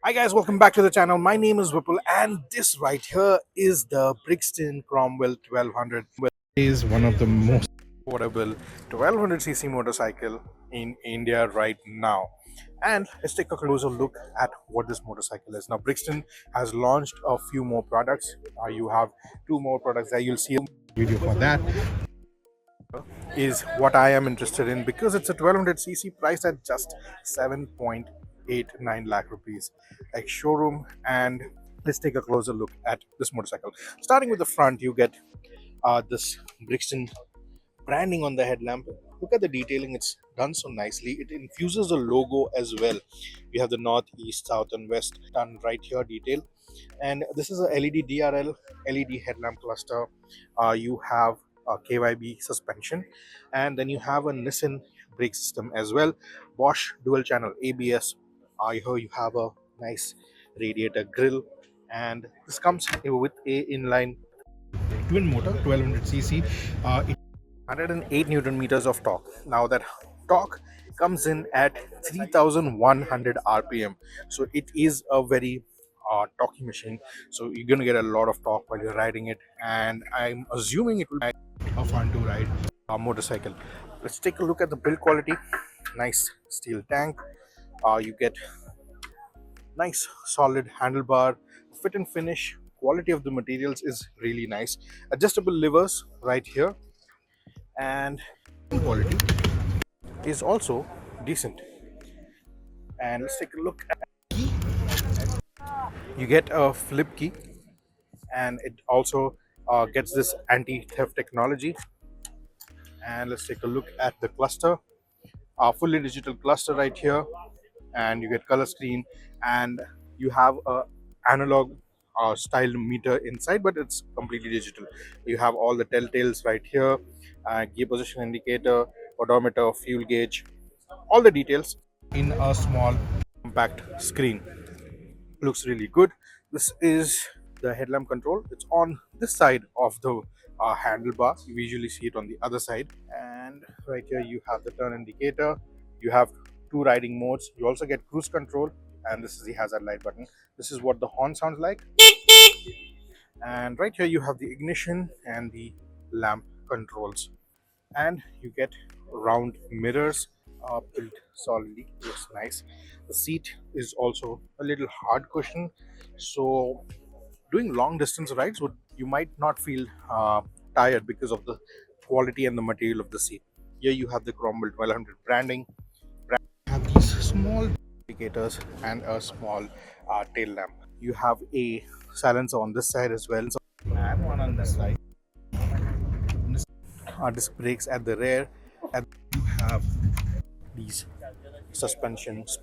Hi guys, welcome back to the channel. My name is Vipul and this right here is the Brixton Cromwell 1200. Is one of the most affordable 1200cc motorcycle in India right now. And let's take a closer look at what this motorcycle is. Now Brixton has launched a few more products. You have two more products there. You'll see a video for that. Is what I am interested in because it's a 1200cc priced at just 7.89 lakh rupees like showroom. And let's take a closer look at this motorcycle. Starting with the front, you get this Brixton branding on the headlamp. Look at the detailing, it's done so nicely. It infuses the logo as well. We have the north, east, south and west done right here detail. And this is a LED DRL LED headlamp cluster. You have a KYB suspension, and then you have a Nissan brake system as well. Bosch dual channel ABS. Here you have a nice radiator grill, and this comes with a inline twin motor 1200cc. 108 newton meters of torque. Now that torque comes in at 3100 rpm, so it is a very torquey machine, so you're going to get a lot of torque while you're riding it, and I'm assuming it will be a fun to ride motorcycle. Let's take a look at the build quality. Nice steel tank. You get nice solid handlebar. Fit and finish quality of the materials is really nice. Adjustable levers right here, and quality is also decent. And let's take a look at key. You get a flip key, and it also gets this anti-theft technology. And let's take a look at the cluster. Fully digital cluster right here, and you get color screen, and you have a analog style meter inside, but it's completely digital. You have all the telltales right here, gear position indicator, odometer, fuel gauge, all the details in a small compact screen. Looks really good. This is the headlamp control. It's on this side of the handlebar. You usually see it on the other side. And right here you have the turn indicator. You have two riding modes. You also get cruise control, and this is the hazard light button. This is what the horn sounds like. And right here you have the ignition and the lamp controls, and you get round mirrors built solidly. Looks nice. The seat is also a little hard cushion, so doing long distance rides you might not feel tired because of the quality and the material of the seat. Here you have the Cromwell 1200 branding. Have these small indicators and a small tail lamp. You have a silencer on this side as well, and one on this side. Disc brakes at the rear, and you have these suspensions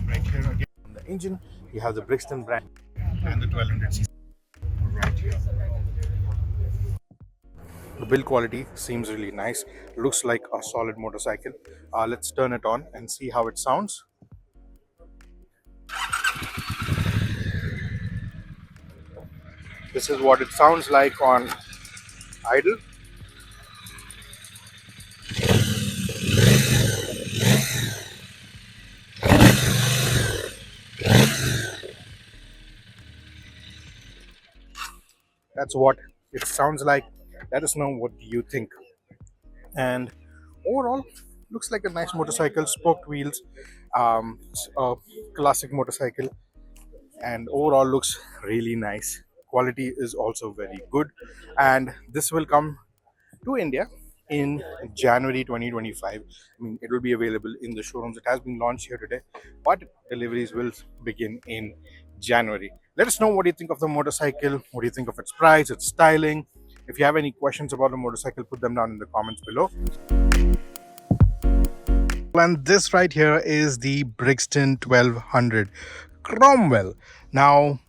right here. Again on the engine you have the Brixton brand and the 1200cc right here. The build quality seems really nice. Looks like a solid motorcycle. Let's turn it on and see how it sounds. This is what it sounds like on idle. That's what it sounds like. Let us know what you think. And overall, looks like a nice motorcycle. Spoked wheels, it's a classic motorcycle, and overall looks really nice. Quality is also very good, and this will come to India in January 2025. I mean, it will be available in the showrooms. It has been launched here today, but deliveries will begin in January. Let us know what you think of the motorcycle. What do you think of its price, its styling? If you have any questions about the motorcycle, put them down in the comments below. And this right here is the Brixton 1200 Cromwell. Now,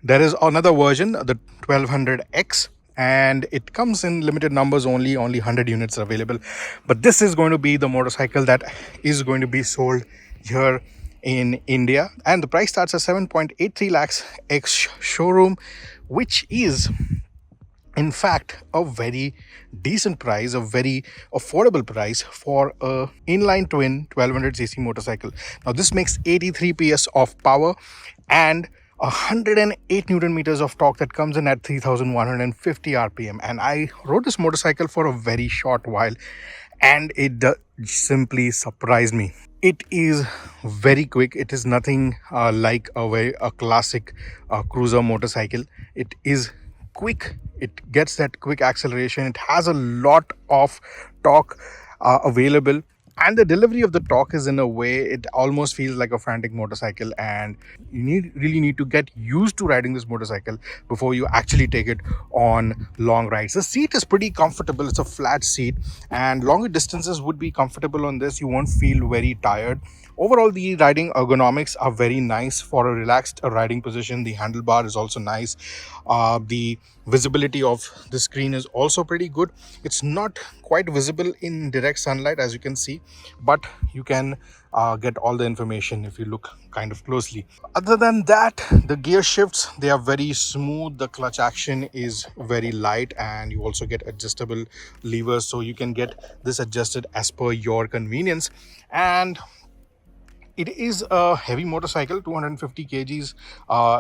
there is another version, the 1200X, and it comes in limited numbers, only 100 units are available. But this is going to be the motorcycle that is going to be sold here in India, and the price starts at 7.83 lakhs ex showroom, which is In fact, a very decent price, a very affordable price for a inline twin 1200cc motorcycle. Now this makes 83 PS of power and 108 newton meters of torque that comes in at 3150 rpm. And I rode this motorcycle for a very short while, and it simply surprised me. It is very quick. It is nothing like a classic cruiser motorcycle. It is quick. It gets that quick acceleration. It has a lot of torque available, and the delivery of the torque is in a way it almost feels like a frantic motorcycle, and you really need to get used to riding this motorcycle before you actually take it on long rides. The seat is pretty comfortable. It's a flat seat, and longer distances would be comfortable on this. You won't feel very tired. Overall, the riding ergonomics are very nice for a relaxed riding position. The handlebar is also nice. The visibility of the screen is also pretty good. It's not quite visible in direct sunlight, as you can see, but you can get all the information if you look kind of closely. Other than that, the gear shifts, they are very smooth. The clutch action is very light, and you also get adjustable levers, so you can get this adjusted as per your convenience. And it is a heavy motorcycle. 250 kgs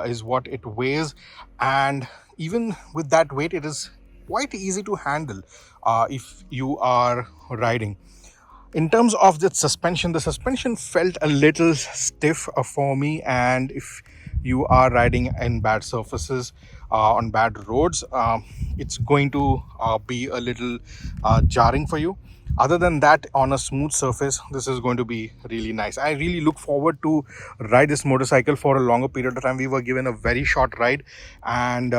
is what it weighs, and even with that weight, it is quite easy to handle if you are riding. In terms of the suspension felt a little stiff for me, and if you are riding in bad surfaces on bad roads, it's going to be a little jarring for you. Other than that, on a smooth surface, this is going to be really nice. I really look forward to ride this motorcycle for a longer period of time. We were given a very short ride, and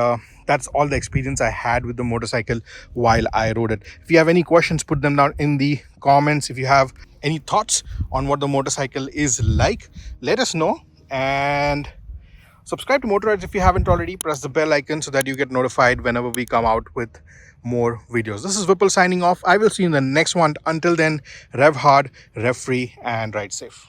that's all the experience I had with the motorcycle while I rode it. If you have any questions, put them down in the comments. If you have any thoughts on what the motorcycle is like, let us know. And subscribe to Motoroids if you haven't already. Press the bell icon so that you get notified whenever we come out with more videos. This is Vipul signing off. I will see you in the next one. Until then, rev hard, rev free, and ride safe.